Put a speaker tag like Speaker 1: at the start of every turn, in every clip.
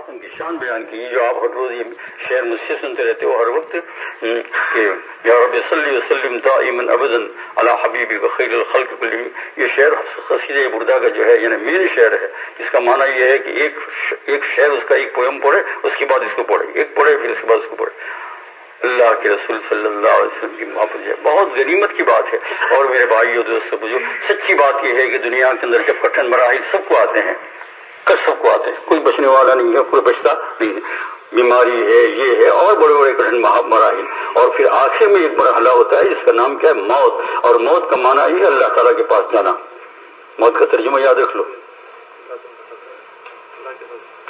Speaker 1: ان کی شان بیان کی جو آپ ہر روز یہ شعر مجھ سے سنتے رہتے ہو ہر وقت کہ یا رب صلی وسلم دائما ابدا علی حبیبی بخیر الخلق کلہم. یہ شعر قصیدہ بردہ کا جو ہے یعنی مین شعر ہے. اس کا معنی یہ ہے کہ ایک شعر اس کا ایک پویم پڑھے اس کے بعد اس کو پڑھے, ایک پڑھے پھر اس کے بعد اس کو پڑھے. اللہ کے رسول صلی اللہ علیہ وسلم کی محبت ہے بہت غنیمت کی بات ہے. اور میرے بھائیو دوستو بزرگ, سچی بات یہ ہے کہ دنیا کے اندر جب کٹھن مراحل سب کو آتے ہیں, سب کو آتے ہیں, کوئی بچنے والا نہیں ہے, کوئی بچتا نہیں ہے. بیماری ہے, یہ ہے, اور بڑے بڑے کٹھن مراحل, اور پھر آخر میں ایک مرحلہ ہوتا ہے جس کا نام کیا ہے موت. اور موت کا معنی ہی اللہ تعالیٰ کے پاس جانا. موت کا ترجمہ یاد رکھ لو,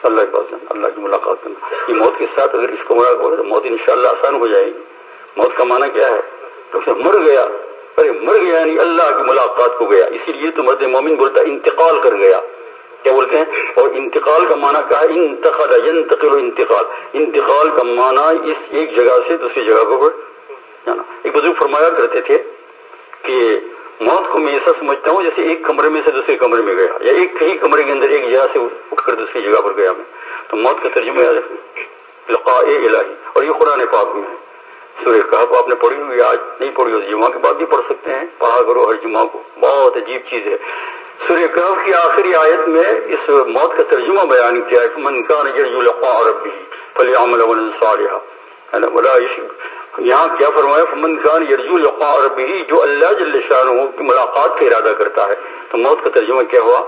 Speaker 1: اللہ کے پاس جانا, اللہ کی ملاقات کرنا. یہ موت کے ساتھ اگر اس کو مراقبہ کرے تو موت انشاءاللہ آسان ہو جائے گی. موت کا معنی کیا ہے؟ تو مر گیا, ارے مر گیا یعنی اللہ کی ملاقات کو گیا. اسی لیے تو مرد مومن بولتا انتقال کر گیا, کیا بولتے ہیں؟ اور انتقال کا معنی کیا ہے؟ انتقال ینتقل انتقال. انتقال کا معنی اس ایک جگہ سے دوسری جگہ کو جانا. ایک بزرگ فرمایا کرتے تھے کہ موت کو میں ایسا سمجھتا ہوں جیسے ایک کمرے میں سے دوسرے کمرے میں گیا, یا ایک ہی کمرے کے اندر ایک جگہ سے اٹھ کر دوسری جگہ پر گیا میں. تو موت کا ترجمہ یاد رکھنا, لقاء الہی. اور یہ قرآن پاک میں ہے. سورہ کہف آپ نے پڑھی ہوئی, آج نہیں پڑھی ہوئی, جمعہ کے بعد بھی پڑھ سکتے ہیں, پڑھا کرو ہر جمعہ کو, بہت عجیب چیز ہے. سورہ کہف کی آخری آیت میں اس موت کا ترجمہ بیان کیا ہے, من کان یرجو لقاء ربہ فلیعمل عملا صالحا. یہاں کیا فرمایا؟ فمن کان یرجو لقاء ربہ, جو اللہ جل شانہ کی ملاقات کا ارادہ کرتا ہے. تو موت کا ترجمہ کیا ہوا؟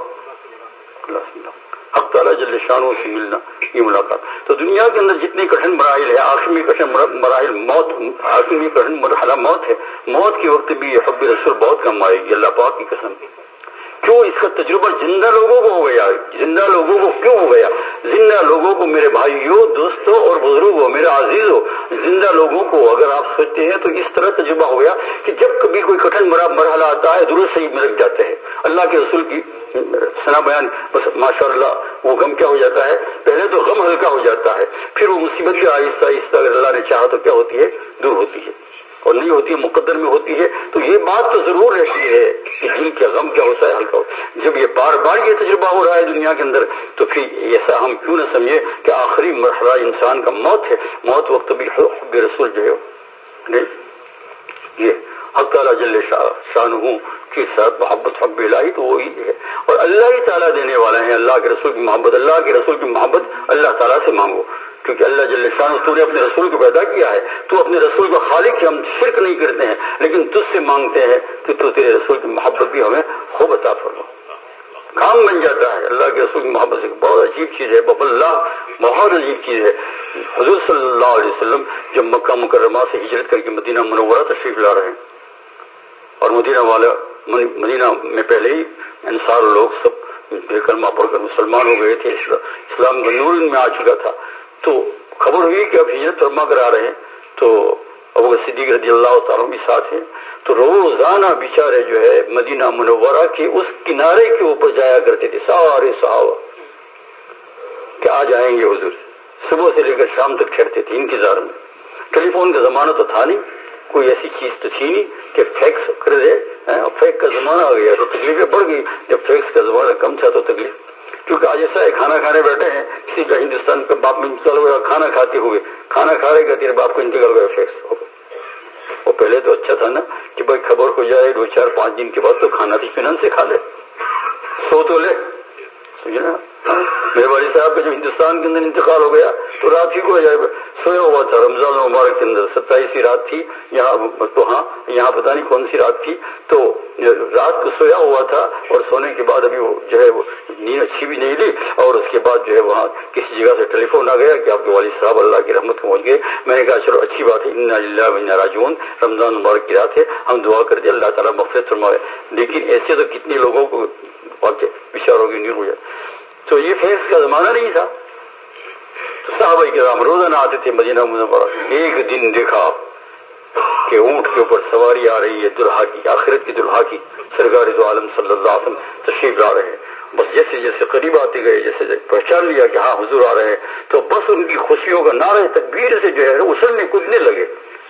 Speaker 1: حق تعالیٰ جل شانہ سے ملنا, یہ ملاقات. تو دنیا کے اندر جتنے کٹھن مراحل ہے, آخری کٹھن مراحل موت, آخری کٹھن مرحلہ موت ہے. موت کے وقت بھی یہ حب رسول بہت کم آئے گی, اللہ پاک کی قسم. کیوں؟ اس کا تجربہ زندہ لوگوں کو ہو گیا. زندہ لوگوں کو کیوں ہو گیا؟ زندہ لوگوں کو, میرے بھائیوں دوستوں اور بزرگوں, میرے عزیزوں, زندہ لوگوں کو اگر آپ سوچتے ہیں تو اس طرح تجربہ ہو گیا کہ جب کبھی کوئی کٹھن مرحلہ آتا ہے ضرور صحیح ملک جاتے ہیں. اللہ کے رسول کی سنا بیان, بس ماشاء اللہ وہ غم کیا ہو جاتا ہے, پہلے تو غم ہلکا ہو جاتا ہے, پھر وہ مصیبت بھی آہستہ آہستہ اگر اللہ نے چاہا تو کیا ہوتی ہے, دور ہوتی ہے, اور نہیں ہوتی ہے مقدر میں ہوتی ہے. تو یہ بات تو ضرور رہتی ہے کہ دل کا غم کیا ہوتا ہے, ہلکا ہوتا ہے. جب یہ بار بار یہ تجربہ ہو رہا ہے دنیا کے اندر, تو پھر ایسا ہم کیوں نہ سمجھے کہ آخری مرحلہ انسان کا موت ہے. موت وقت بھی حب رسول جو ہے نہیں, یہ حق تعالیٰ جل شانہ کے ساتھ محبت حب الہی تو وہی ہے, اور اللہ ہی تعالیٰ دینے والا ہے. اللہ کے رسول کی محبت, اللہ کے رسول کی محبت اللہ تعالیٰ سے مانگو, کیونکہ اللہ جل شانہ تو نے اپنے رسول کو پیدا کیا ہے, تو اپنے رسول کو خالق ہے. ہم شرک نہیں کرتے ہیں, لیکن تجھ سے مانگتے ہیں کہ تو تیرے رسول کی محبت بھی ہمیں خوب عطا فرما. کام بن جاتا ہے اللہ کے رسول کی محبت سے. بہت عجیب چیز ہے, بب اللہ, بہت عجیب چیز ہے. حضور صلی اللہ علیہ وسلم جب مکہ مکرمہ سے ہجرت کر کے مدینہ منورہ تشریف لا رہے ہیں, اور مدینہ میں پہلے ہی انصار لوگ سب کلمہ پڑھ کر مسلمان ہو گئے تھے, اسلام کا نور میں آ چکا تھا. تو خبر ہوئی کہ اب ہجرت فرما کر آ رہے ہیں, تو ابو بکر صدیق رضی اللہ تعالیٰ بھی ساتھ ہیں. تو روزانہ بیچارے جو ہے مدینہ منورہ کے اس کنارے کے اوپر جایا کرتے تھے سارے صحابہ, کہ آ جائیں گے حضور. صبح سے لے کر شام تک ٹھہرتے تھے انتظار میں. ٹیلی فون کا زمانہ تو تھا نہیں, کوئی ایسی چیز تو تھی نہیں کہ فیکس کر دے. فیک کا زمانہ آ گیا تو تکلیفیں بڑھ گئی, جب فیکس کا زمانہ کم تھا تو تکلیف. کیونکہ آج ایسا ہے, کھانا کھانے بیٹھے ہیں, کسی کا ہندوستان کا باپ میں انتقال ہوا, کھانا کھاتے ہوئے, کھانا کھا رہے گا تیرے باپ کو انتقال ہوا, فیکس ہو گیا. اور پہلے تو اچھا تھا نا کہ بھائی خبر ہو جائے 2-4-5 دن کے بعد تو کھانا بھی اطمینان سے کھا لے, سو تو لے, سمجھے نا. میرے والد صاحب کا جو ہندوستان کے اندر انتقال ہو گیا تو رات ہی کو جائے سویا ہوا تھا, رمضان مبارک کے اندر 27 رات تھی یہاں, تو ہاں یہاں پتہ نہیں کون سی رات تھی, تو رات کو سویا ہوا تھا, اور سونے کے بعد ابھی وہ جو ہے وہ نیند اچھی بھی نہیں لی, اور اس کے بعد جو ہے وہاں کسی جگہ سے ٹیلی فون آ گیا کہ آپ کے والد صاحب اللہ کی رحمت کو پہنچ گئے. میں نے کہا چلو اچھی بات ہے, انا للہ و انا راجعون, رمضان مبارک کی رات ہے, ہم دعا کر دیں اللہ تعالیٰ مغفرت فرمائے. لیکن ایسے تو کتنے لوگوں کو بیچاروں کی نیند ہو جائے. تو یہ فیکس کا زمانہ نہیں تھا. تو صحابہ کرام روزانہ آتے تھے مدینہ منورہ. ایک دن دیکھا کہ اونٹ کے اوپر سواری آ رہی ہے دلہا کی, آخرت کی دلہا کی, سرکار دو عالم صلی اللہ علیہ وسلم تشریف لا رہے ہیں. بس جیسے جیسے قریب آتے گئے, جیسے پہچان لیا کہ ہاں حضور آ رہے ہیں, تو بس ان کی خوشیوں کا نعرہ تکبیر سے جو ہے اچھلنے کودنے لگے.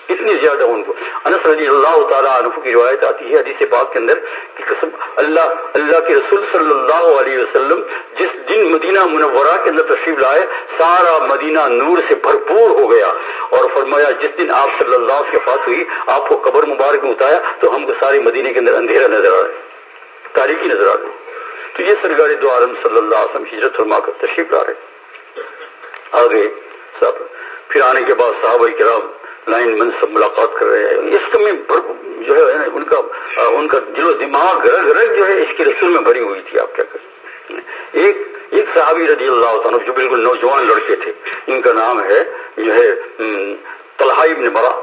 Speaker 1: اتنی زیادہ ان کو. انس رضی اللہ تعالیٰ عنہ کی روایت آتی ہے حدیث پاک کے اندر کہ قسم اللہ کے رسول صلی اللہ علیہ وسلم جس دن مدینہ منورہ کے اندر تشریف لائے سارا مدینہ نور سے بھرپور ہو گیا, اور فرمایا جس دن آپ صلی اللہ علیہ وسلم کی وفات ہوئی آپ کو قبر مبارک میں اتایا تو ہم کو سارے مدینے کے اندر اندھیرا نظر آ رہا ہے, تاریکی نظر آ رہی. تو یہ سرکار دو عالم صلی اللہ علیہ وسلم ہجرت فرما کر تشریف لا رہے. آگے سب پھر آنے کے بعد صحابہ کرام لائن من سب ملاقات کر رہے ہیں. اس میں جو ہے ان کا دل و دماغ رگ رگ جو ہے اس کے رسول میں بھری ہوئی تھی. آپ کیا کریں, ایک صحابی رضی اللہ عنہ جو بالکل نوجوان لڑکے تھے, ان کا نام ہے جو ہے طلحہ ابن برا,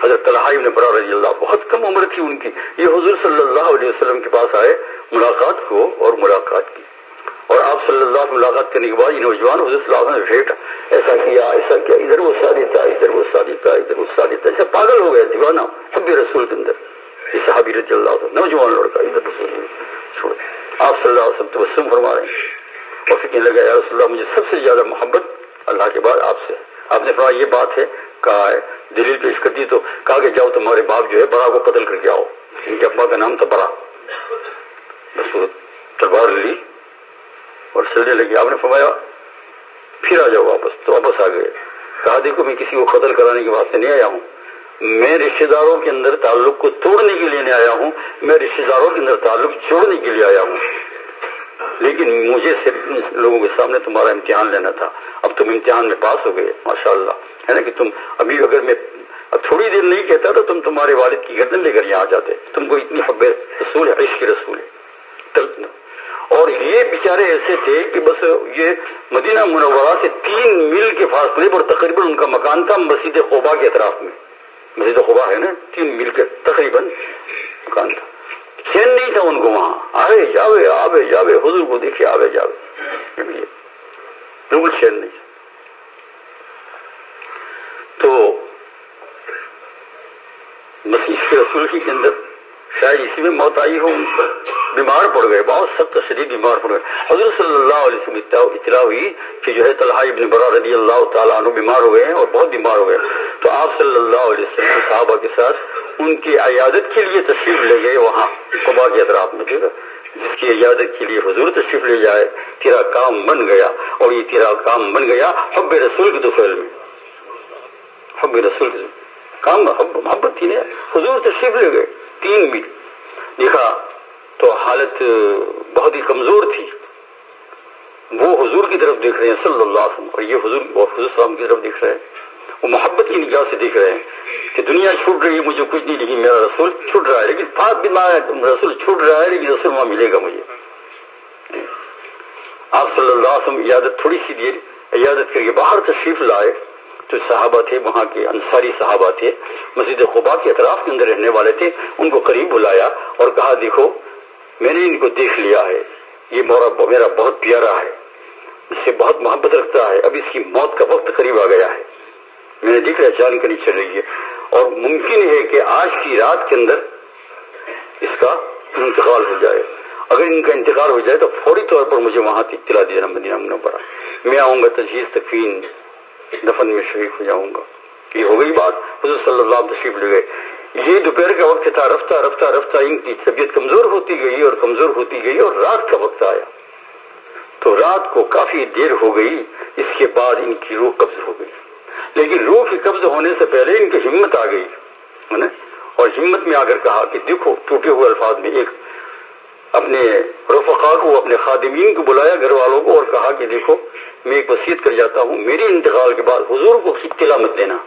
Speaker 1: حضرت طلحہ ابن برا رضی اللہ, بہت کم عمر تھی ان کی. یہ حضور صلی اللہ علیہ وسلم کے پاس آئے ملاقات کو اور ملاقات کی, اور آپ صلی اللہ علیہ ملاقات کرنے کے بعد یہ نوجوان حضور صلی اللہ علیہ وسلم نے بھیٹا, ایسا کیا ایسا کیا, ادھر وہ صادقہ ادھر وہ صادقہ ادھر وہ صادقہ, ایسا پاگل ہو گیا دیوانہ حب رسول کے اندر. یہ صحابی رضی اللہ عنہ نوجوان لڑکا ادھر چھوڑ. آپ صلی اللہ علیہ وسلم تبسم فرما رہے ہیں اور پھر کہنے لگا یا رسول اللہ مجھے سب سے زیادہ محبت اللہ کے بعد آپ سے. آپ نے فرمایا یہ بات ہے, کہا ہے, دلیل پیش کر دی تو کہا کہ جاؤ تمہارے باپ جو ہے برا کو قتل کر کے آؤ. ان کے ابا کا نام تھا برا. بس وہ تلوار لی اور چلنے لگی. آپ نے فرمایا پھر آ جاؤ واپس, تو واپس آ گئے. کہا دیکھو میں کسی کو قتل کرانے کے واسطے نہیں آیا ہوں, میں رشتے داروں کے اندر تعلق کو توڑنے کے لیے نہیں آیا ہوں, میں رشتے داروں کے اندر تعلق جوڑنے کے لیے آیا ہوں. لیکن مجھے صرف لوگوں کے سامنے تمہارا امتحان لینا تھا. اب تم امتحان میں پاس ہو گئے ماشاءاللہ, ہے نا, کہ تم ابھی اگر میں اب تھوڑی دیر نہیں کہتا تو تم تمہارے والد کی گردن لے کر یہاں جاتے. تم کو اتنی حب رسول ہے, عشق رسول ہے. اور یہ بیچارے ایسے تھے کہ بس یہ مدینہ منورہ سے 3 میل کے فاصلے پر تقریباً ان کا مکان تھا مسجد قباء کے اطراف میں. مسجد قباء ہے نا, 3 میل کے تقریباً مکان تھا. چین نہیں تھا ان کو وہاں, آوے جاوے آوے جاوے, حضور کو دیکھے آوے جاوے, بالکل چین نہیں. تو مسیح کے رسول کے اندر شاید اسی میں موت آئی ہو, بیمار پڑ گئے, بہت سخت شدید بیمار پڑ گئے. حضور صلی اللہ علیہ وسلم اطلاع ہوئی کہ جو ہے طلحہ ابن برا رضی اللہ تعالیٰ عنہ بیمار ہو گئے ہیں اور بہت بیمار ہو گئے. تو آپ صلی اللہ علیہ وسلم صحابہ کے ساتھ ان کی عیادت کے لیے تشریف لے گئے وہاں قباء کے اطراف میں. ٹھیک ہے, جس کی عیادت کے لیے حضور تشریف لے جائے, تیرا کام بن گیا. اور یہ تیرا کام بن گیا حب رسول کے دفعل میں, حب رسول کے کام محبت تھی نا. حضور تشریف لے گئے 3 میل. دیکھا تو حالت بہت ہی کمزور تھی. وہ حضور کی طرف دیکھ رہے ہیں صلی اللہ علیہ وسلم, اور یہ حضور صلی اللہ علیہ وسلم کی طرف دیکھ رہے ہیں. وہ محبت کی نگاہ سے دیکھ رہے ہیں کہ دنیا چھوٹ رہی ہے, مجھے کچھ نہیں, لیکن میرا رسول چھوٹ رہا ہے. لیکن بات بھی رسول چھوٹ رہا ہے لیکن رسول وہاں ملے گا مجھے. آپ صلی اللہ علیہ وسلم عیادت تھوڑی سی دیر عیادت کر کے باہر تشریف لائے تو صحابہ تھے وہاں کے انصاری صحابہ تھے, مسجد قباء کے اطراف کے اندر رہنے والے تھے. ان کو قریب بلایا اور کہا دیکھو میں نے ان کو دیکھ لیا ہے, یہ میرا بہت پیارا ہے, اس سے بہت محبت رکھتا ہے. اب اس کی موت کا وقت قریب آ گیا ہے, میں نے دیکھ رہا جانکاری چل رہی ہے, اور ممکن ہے کہ آج کی رات کے اندر اس کا انتقال ہو جائے. اگر ان کا انتقال ہو جائے تو فوری طور پر مجھے وہاں اطلاع دینا مدینہ منورہ, میں آؤں گا تجہیز تکفین دفن میں شریک ہو جاؤں گا. یہ ہو گئی بات. حضور صلی اللہ علیہ وسلم تشریف لے گئے. یہ دوپہر کا وقت تھا, رفتہ رفتہ رفتہ ان کی طبیعت کمزور ہوتی گئی اور کمزور ہوتی گئی, اور رات کا وقت آیا تو رات کو کافی دیر ہو گئی. اس کے بعد ان کی روح قبض ہو گئی. لیکن روح کی قبض ہونے سے پہلے ان کی ہمت آ گئی, اور ہمت میں آ کر کہا کہ دیکھو, ٹوٹے ہوئے الفاظ میں ایک اپنے رفقا کو, اپنے خادمین کو بلایا, گھر والوں کو, اور کہا کہ دیکھو میں ایک وصیت کر جاتا ہوں, میرے انتقال کے بعد حضور کو اطلاع مت دینا.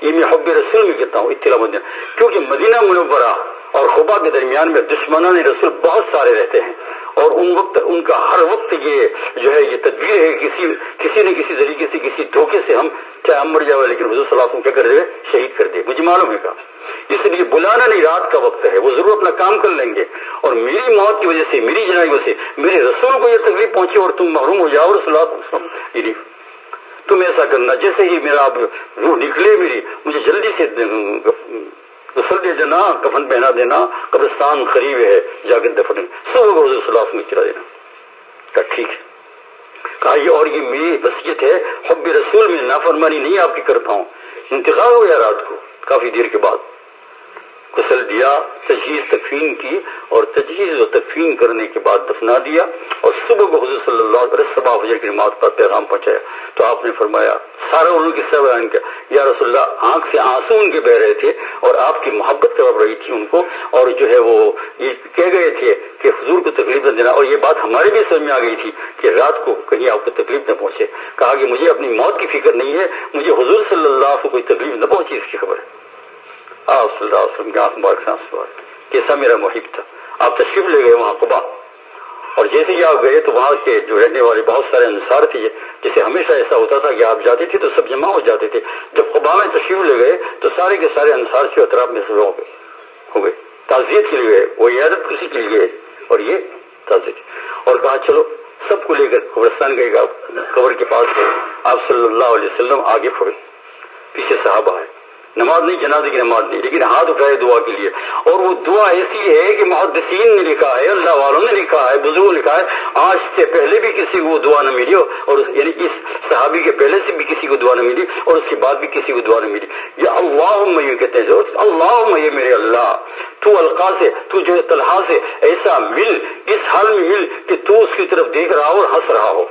Speaker 1: یہ میں حب رسول میں کہتا ہوں, اطلاع مت دینا, کیونکہ مدینہ منورہ اور قباء کے درمیان میں دشمنان رسول بہت سارے رہتے ہیں, اور ان وقت ان کا ہر وقت یہ جو ہے یہ تدبیر ہے کسی نہ کسی طریقے سے کسی دھوکے سے ہم چاہے مر جائے, لیکن حضور صلی اللہ علیہ وسلم کیا کر دے, شہید کر دے. مجھے معلوم ہے کہ اس لیے بلانا نہیں, رات کا وقت ہے, وہ ضرور اپنا کام کر لیں گے. اور میری موت کی وجہ سے, میری جنازے کی وجہ سے میرے رسول کو یہ تکلیف پہنچے اور تم محروم ہو جاؤ. رسول اللہ تم ایسا کرنا, جیسے ہی میرا روح نکلے میری, مجھے جلدی سے غسل دے دینا, کفن پہنا دینا, قبرستان قریب ہے, جا کے دفن سب حضور صلی اللہ علیہ وسلم چلا دینا. کہا ٹھیک ہے. کہا یہ اور یہ میری وصیت ہے, حب رسول میں نافرمانی نہیں آپ کی کرتا ہوں. انتقال ہو گیا رات کو, کافی دیر کے بعد غسل دیا، تجہیز تکفین کی، اور تجہیز و تکفین کرنے کے بعد دفنا دیا، اور صبح کو حضور صلی اللہ علیہ وسلم صبح فجر کی نماز پر پیغام پہنچایا۔ تو آپ نے فرمایا، سارا انہوں کے سب بیان کیا، یا رسول اللہ، آنکھ سے آنسو ان کے بہ رہے تھے اور آپ کی محبت کر رہی تھی ان کو، اور جو ہے وہ یہ کہہ گئے تھے کہ حضور کو تکلیف نہ دینا، اور یہ بات ہمارے بھی سمجھ میں آ گئی تھی کہ رات کو کہیں آپ کو تکلیف نہ پہنچے۔ کہا کہ مجھے اپنی موت کی فکر نہیں ہے، مجھے حضور صلی اللہ علیہ وسلم کو کوئی تکلیف نہ پہنچی اس کی خبر ہے۔ آپ صلی اللہ علیہ وسلم کی آنکھ مبارک سے آنسو آئے، کیسا میرا محب تھا۔ آپ تشریف لے گئے وہاں قباء، اور جیسے ہی آپ گئے تو وہاں کے جو رہنے والے بہت سارے انصار تھے، جیسے ہمیشہ ایسا ہوتا تھا کہ آپ جاتے تھے تو سب جمع ہو جاتے تھے۔ جب قباء میں تشریف لے گئے تو سارے کے سارے انصار سے اطراف میں سے ہو گئے، تعزیت کے لیے گئے، وہ عیادت کسی کے لیے گئے اور یہ تعزیت، اور کہا چلو سب کو لے کر قبرستان گئے گا، قبر کے پاس گئے۔ آپ صلی اللہ علیہ وسلم آگے کھڑے، پیچھے صحابہ ہے، نماز نہیں، جنازے کی نماز نہیں، لیکن ہاتھ اٹھائے دعا کے لیے، اور وہ دعا ایسی ہے کہ محدثین نے لکھا ہے، اللہ والوں نے لکھا ہے، بزرگوں نے لکھا ہے، آج سے پہلے بھی کسی کو دعا نہ ملی، اور یعنی اس صحابی کے پہلے سے بھی کسی کو دعا نہ ملی، اور اس کے بعد بھی کسی کو دعا نہ ملی۔ یا اللہم، یہ کہتے ہیں اللہم، یہ میرے اللہ، تو القا سے، تو جو ہے طلحہ سے ایسا مل، اس حال میں مل کہ تو اس کی طرف دیکھ رہا ہو اور ہنس رہا ہو،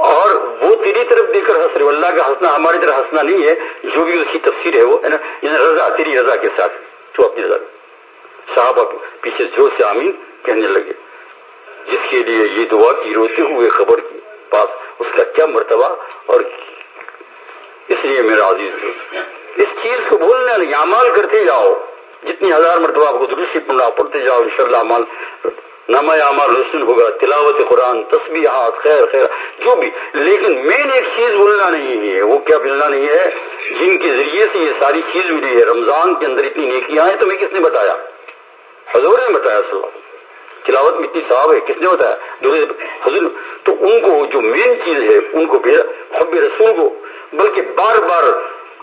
Speaker 1: اور وہ تیری طرف دیکھ کر ہنس رہے ہو۔ اللہ کا ہنسنا ہماری طرح ہنسنا نہیں ہے، جو بھی اس کی تفسیر ہے وہ ہے نا، یعنی رضا، تیری رضا کے ساتھ، تو اپنی رضا۔ صحابہ پیچھے زور سے آمین کہنے لگے۔ جس کے لیے یہ دعا کی روتے ہوئے خبر کے پاس، اس کا کیا مرتبہ، اور اس لیے میرا عزیز اس چیز کو بھولنا نہیں، اعمال کرتے جاؤ، جتنی ہزار مرتبہ آپ کو درود پڑھنا پڑھتے جاؤ، انشاءاللہ اعمال نامہ اعمال روشن ہوگا، تلاوت قرآن، تسبیحات، خیر خیر جو بھی، لیکن مین ایک چیز بھولنا نہیں ہے۔ وہ کیا بھولنا نہیں ہے؟ جن کے ذریعے سے یہ ساری چیز ملی ہے، رمضان کے اندر اتنی نیکیاں ہیں، تمہیں کس نے بتایا؟ حضور نے بتایا صلی اللہ علیہ وسلم۔ تلاوت میں اتنی ثواب ہے، کس نے بتایا؟ حضور۔ تو ان کو جو مین چیز ہے، ان کو حب رسول کو، بلکہ بار بار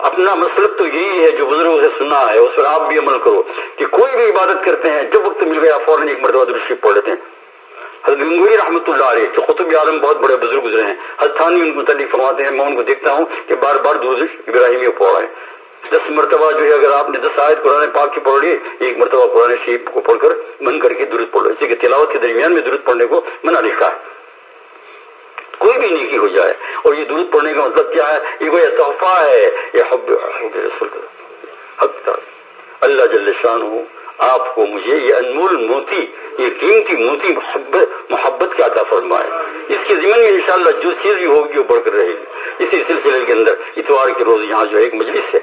Speaker 1: اپنا مسلک تو یہی ہے جو بزرگوں سے سنا ہے، اس پر آپ بھی عمل کرو کہ کوئی بھی عبادت کرتے ہیں، جب وقت مل گیا فوراً ایک مرتبہ درود شریف پڑھ لیتے ہیں۔ حضرت گنگوئی رحمۃ اللہ علیہ جو قطب عالم بہت بڑے بزرگ گزرے ہیں، حضرت تھانوی ان کو متعلق فرماتے ہیں، میں ان کو دیکھتا ہوں کہ بار بار درود ابراہیمی پڑھ رہے ہیں۔ 10 مرتبہ جو ہے، اگر آپ نے 10 آیت قرآن پاک کی پڑھ لی، ایک مرتبہ قرآن شریف کو پڑھ کر من کر کے درود پڑھ لو، اسی کہ تلاوت کے درمیان میں درود پڑھنے کو منع لکھا ہے، کوئی بھی نیکی ہو جائے۔ اور یہ درود پڑھنے کا مطلب کیا ہے؟ یہ کوئی تحفہ ہے، یہ حب رسول کا حق تھا۔ اللہ جل شانہ آپ کو مجھے یہ انمول موتی، یہ قیمتی موتی محبت کا عطا فرمائے۔ اس کے ضمن میں انشاءاللہ جو چیز بھی ہوگی وہ بڑھ کر رہے گی۔ اسی سلسلے کے اندر اتوار کے روز یہاں جو ایک مجلس ہے،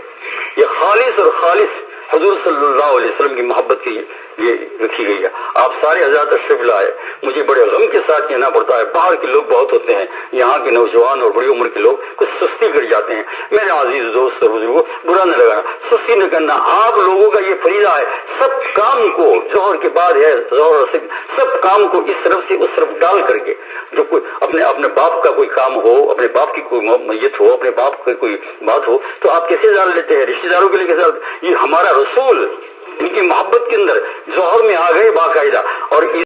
Speaker 1: یہ خالص اور خالص حضور صلی اللہ علیہ وسلم کی محبت کی یہ رکھی گئی ہے۔ آپ سارے حضرات تشریف لائے، مجھے بڑے غم کے ساتھ کہنا پڑتا ہے، باہر کے لوگ بہت ہوتے ہیں، یہاں کے نوجوان اور بڑی عمر کے لوگ کچھ سستی کر جاتے ہیں۔ میرے عزیز دوست اور بزرگوں، برا نہ لگانا، سستی نہ کرنا، آپ لوگوں کا یہ فریضہ ہے، سب کام کو ظہر کے بعد ہے، ظہر سے سب کام کو اس طرف سے اس طرف ڈال کر کے، جو کوئی اپنے باپ کا کوئی کام ہو، اپنے باپ کی کوئی میت ہو، اپنے باپ کی کوئی بات ہو، تو آپ کیسے ڈال لیتے ہیں؟ رشتہ داروں کے لیے کیسے ڈالتے؟ یہ ہمارا رسول ان کی محبت کے اندر ظہر میں آ گئے باقاعدہ، اور